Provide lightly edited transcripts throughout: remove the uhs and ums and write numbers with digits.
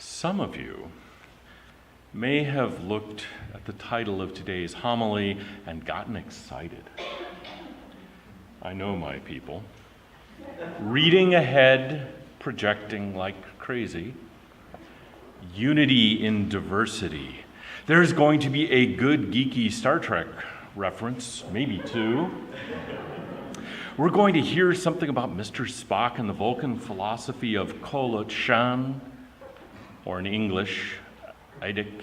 Some of you may have looked at the title of today's homily and gotten excited. I know my people. Reading ahead, projecting like crazy. Unity in diversity. There's going to be a good geeky Star Trek reference, maybe two. We're going to hear something about Mr. Spock and the Vulcan philosophy of Kol Shan, or in English, Eidik.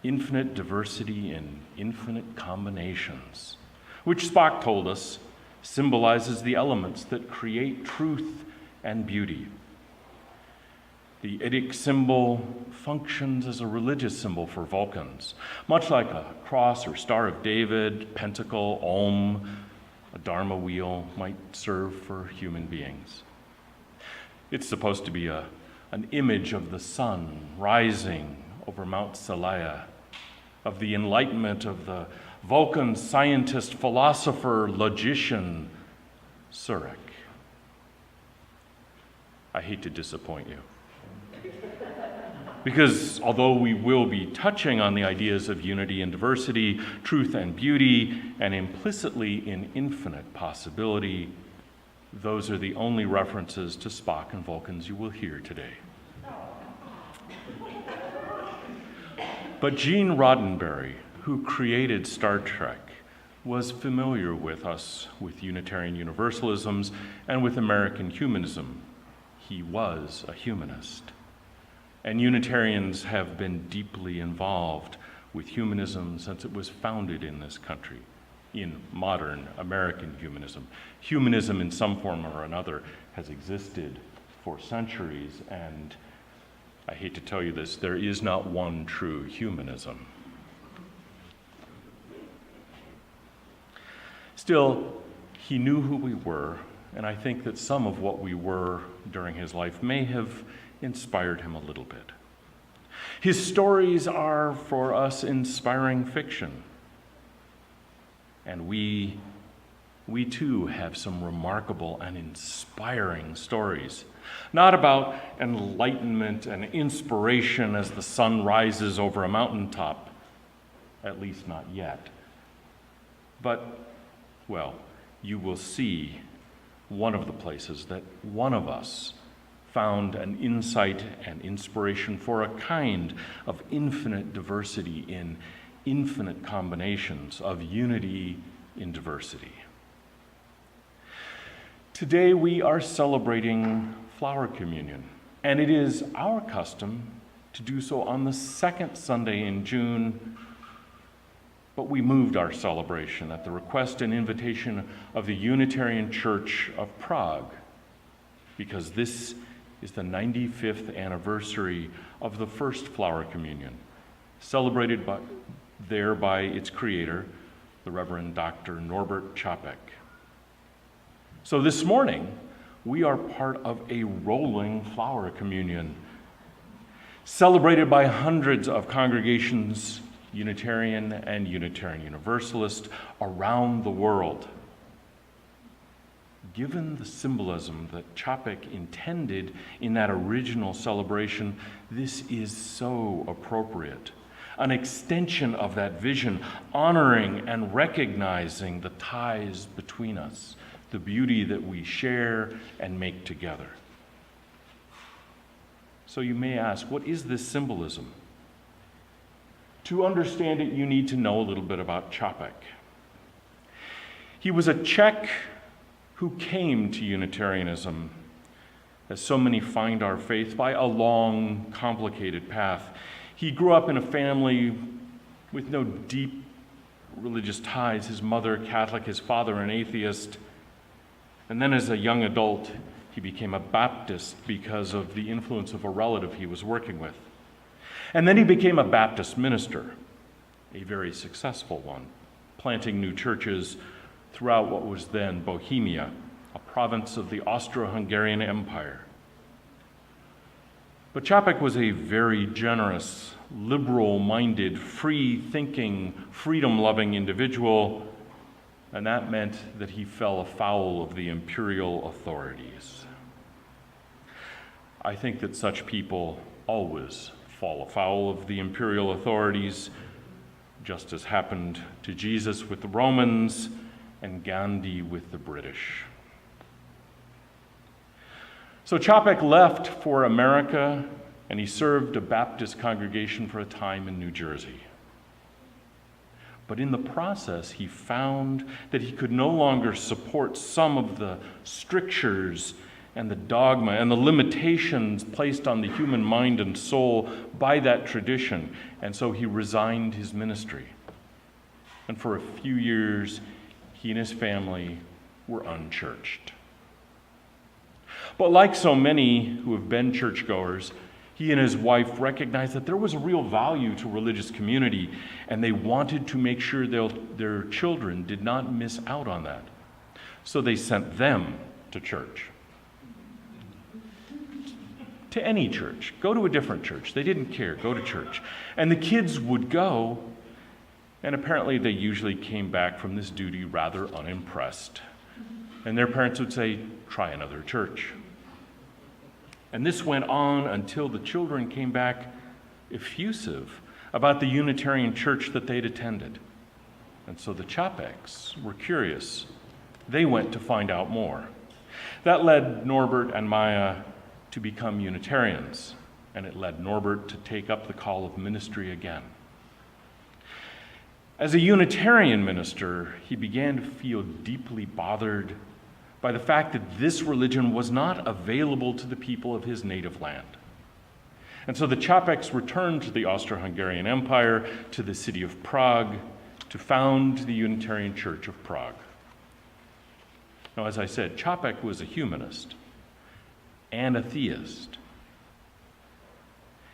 Infinite diversity in infinite combinations, which Spock told us symbolizes the elements that create truth and beauty. The Eidik symbol functions as a religious symbol for Vulcans, much like a cross or Star of David, pentacle, Om, a Dharma wheel might serve for human beings. It's supposed to be an image of the sun rising over Mount Salaya, of the enlightenment of the Vulcan scientist, philosopher, logician, Surik. I hate to disappoint you. Because although we will be touching on the ideas of unity and diversity, truth and beauty, and implicitly in infinite possibility, those are the only references to Spock and Vulcans you will hear today. But Gene Roddenberry, who created Star Trek, was familiar with us, with Unitarian Universalisms, and with American humanism. He was a humanist. And Unitarians have been deeply involved with humanism since it was founded in this country, in modern American humanism. Humanism in some form or another has existed for centuries, and I hate to tell you this, there is not one true humanism. Still, he knew who we were, and I think that some of what we were during his life may have inspired him a little bit. His stories are, for us, inspiring fiction. And we too have some remarkable and inspiring stories. Not about enlightenment and inspiration as the sun rises over a mountaintop, at least not yet. But, well, you will see one of the places that one of us found an insight and inspiration for a kind of infinite diversity in infinite combinations of unity in diversity. Today we are celebrating Flower Communion, and it is our custom to do so on the second Sunday in June, but we moved our celebration at the request and invitation of the Unitarian Church of Prague, because this is the 95th anniversary of the first Flower Communion, celebrated by its creator, the Reverend Dr. Norbert Čapek. So this morning, we are part of a rolling Flower Communion, celebrated by hundreds of congregations, Unitarian and Unitarian Universalist, around the world. Given the symbolism that Čapek intended in that original celebration, this is so appropriate. An extension of that vision, honoring and recognizing the ties between us, the beauty that we share and make together. So you may ask, what is this symbolism? To understand it, you need to know a little bit about Čapek. He was a Czech who came to Unitarianism, as so many find our faith, by a long, complicated path. He grew up in a family with no deep religious ties. His mother, Catholic, his father, an atheist. And then as a young adult, he became a Baptist because of the influence of a relative he was working with. And then he became a Baptist minister, a very successful one, planting new churches throughout what was then Bohemia, a province of the Austro-Hungarian Empire. But Čapek was a very generous, liberal-minded, free-thinking, freedom-loving individual, and that meant that he fell afoul of the imperial authorities. I think that such people always fall afoul of the imperial authorities, just as happened to Jesus with the Romans and Gandhi with the British. So Čapek left for America, and he served a Baptist congregation for a time in New Jersey. But in the process, he found that he could no longer support some of the strictures and the dogma and the limitations placed on the human mind and soul by that tradition, and so he resigned his ministry. And for a few years, he and his family were unchurched. But like so many who have been churchgoers, he and his wife recognized that there was a real value to religious community, and they wanted to make sure their children did not miss out on that. So they sent them to church. To any church. Go to a different church. They didn't care. Go to church. And the kids would go, and apparently they usually came back from this duty rather unimpressed. And their parents would say, try another church. And this went on until the children came back effusive about the Unitarian church that they'd attended. And so the Čapeks were curious. They went to find out more. That led Norbert and Maya to become Unitarians, and it led Norbert to take up the call of ministry again. As a Unitarian minister, he began to feel deeply bothered by the fact that this religion was not available to the people of his native land. And so the Čapeks returned to the Austro-Hungarian Empire, to the city of Prague, to found the Unitarian Church of Prague. Now, as I said, Čapek was a humanist and a theist.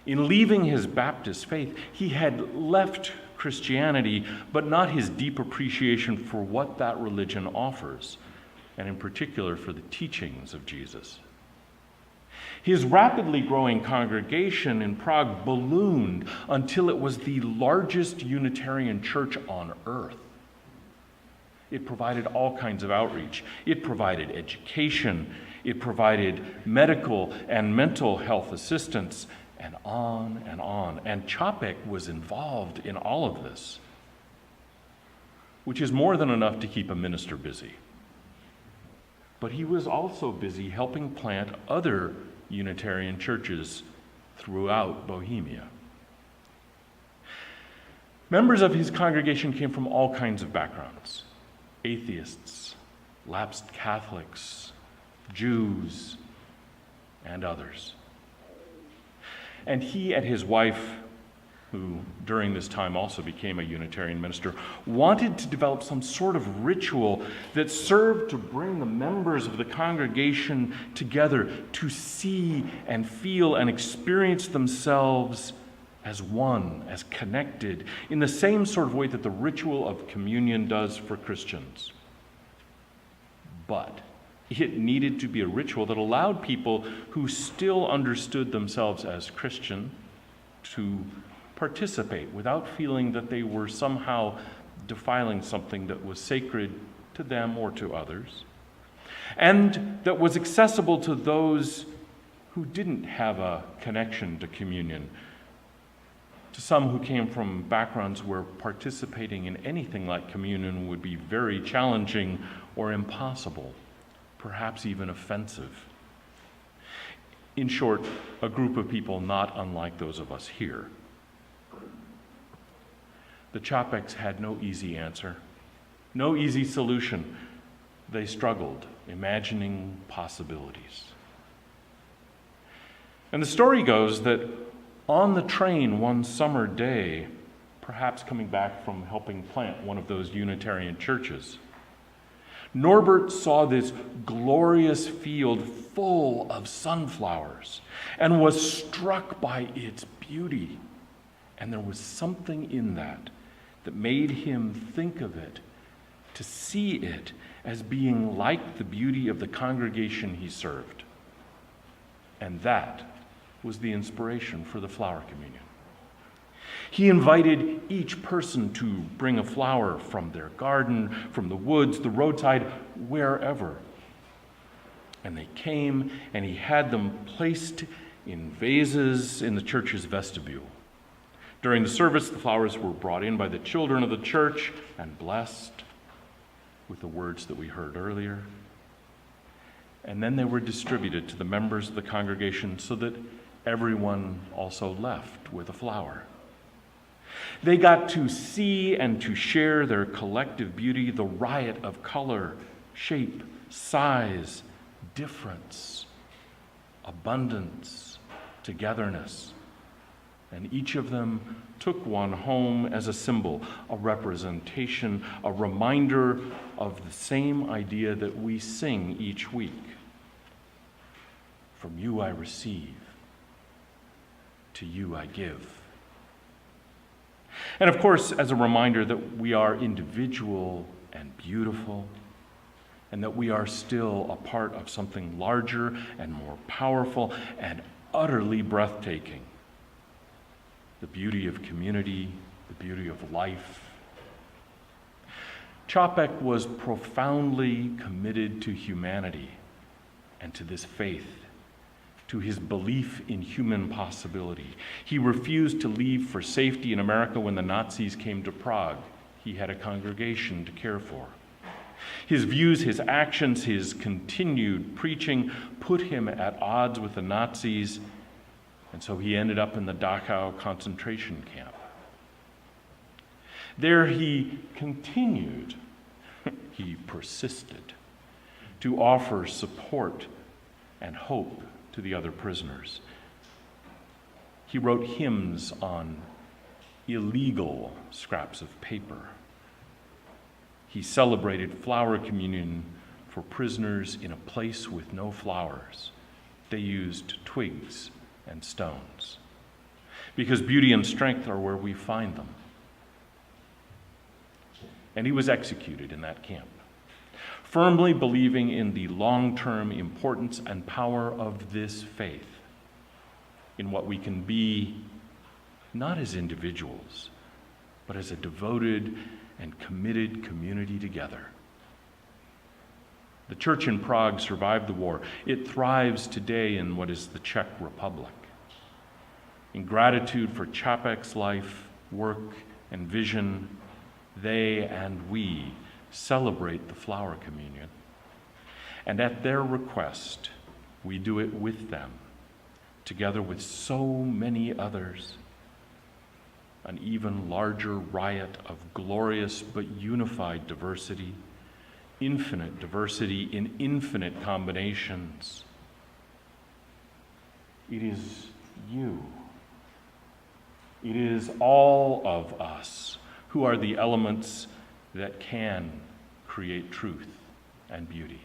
In leaving his Baptist faith, he had left Christianity, but not his deep appreciation for what that religion offers, and in particular for the teachings of Jesus. His rapidly growing congregation in Prague ballooned until it was the largest Unitarian church on earth. It provided all kinds of outreach. It provided education. It provided medical and mental health assistance, and on and on. And Čapek was involved in all of this, which is more than enough to keep a minister busy. But he was also busy helping plant other Unitarian churches throughout Bohemia. Members of his congregation came from all kinds of backgrounds: atheists, lapsed Catholics, Jews, and others. And he and his wife, who during this time also became a Unitarian minister, wanted to develop some sort of ritual that served to bring the members of the congregation together to see and feel and experience themselves as one, as connected, in the same sort of way that the ritual of communion does for Christians. But it needed to be a ritual that allowed people who still understood themselves as Christian to participate without feeling that they were somehow defiling something that was sacred to them or to others, and that was accessible to those who didn't have a connection to communion, to some who came from backgrounds where participating in anything like communion would be very challenging or impossible, perhaps even offensive. In short, a group of people not unlike those of us here. The Čapeks had no easy answer, no easy solution. They struggled, imagining possibilities. And the story goes that on the train one summer day, perhaps coming back from helping plant one of those Unitarian churches, Norbert saw this glorious field full of sunflowers and was struck by its beauty. And there was something in that made him think of it, to see it as being like the beauty of the congregation he served. And that was the inspiration for the flower communion. He invited each person to bring a flower from their garden, from the woods, the roadside, wherever. And they came, and he had them placed in vases in the church's vestibule. During the service, the flowers were brought in by the children of the church and blessed with the words that we heard earlier. And then they were distributed to the members of the congregation so that everyone also left with a flower. They got to see and to share their collective beauty, the riot of color, shape, size, difference, abundance, togetherness. And each of them took one home as a symbol, a representation, a reminder of the same idea that we sing each week. From you I receive, to you I give. And of course, as a reminder that we are individual and beautiful, and that we are still a part of something larger and more powerful and utterly breathtaking. The beauty of community, the beauty of life. Čapek was profoundly committed to humanity and to this faith, to his belief in human possibility. He refused to leave for safety in America when the Nazis came to Prague. He had a congregation to care for. His views, his actions, his continued preaching put him at odds with the Nazis, and so he ended up in the Dachau concentration camp. There he continued, he persisted, to offer support and hope to the other prisoners. He wrote hymns on illegal scraps of paper. He celebrated flower communion for prisoners in a place with no flowers. They used twigs and stones, because beauty and strength are where we find them. And he was executed in that camp, firmly believing in the long-term importance and power of this faith, in what we can be, not as individuals, but as a devoted and committed community together. The church in Prague survived the war. It thrives today in what is the Czech Republic. In gratitude for Čapek's life, work, and vision, they and we celebrate the flower communion. And at their request, we do it with them, together with so many others. An even larger riot of glorious but unified diversity, infinite diversity in infinite combinations. It is you. It is all of us who are the elements that can create truth and beauty.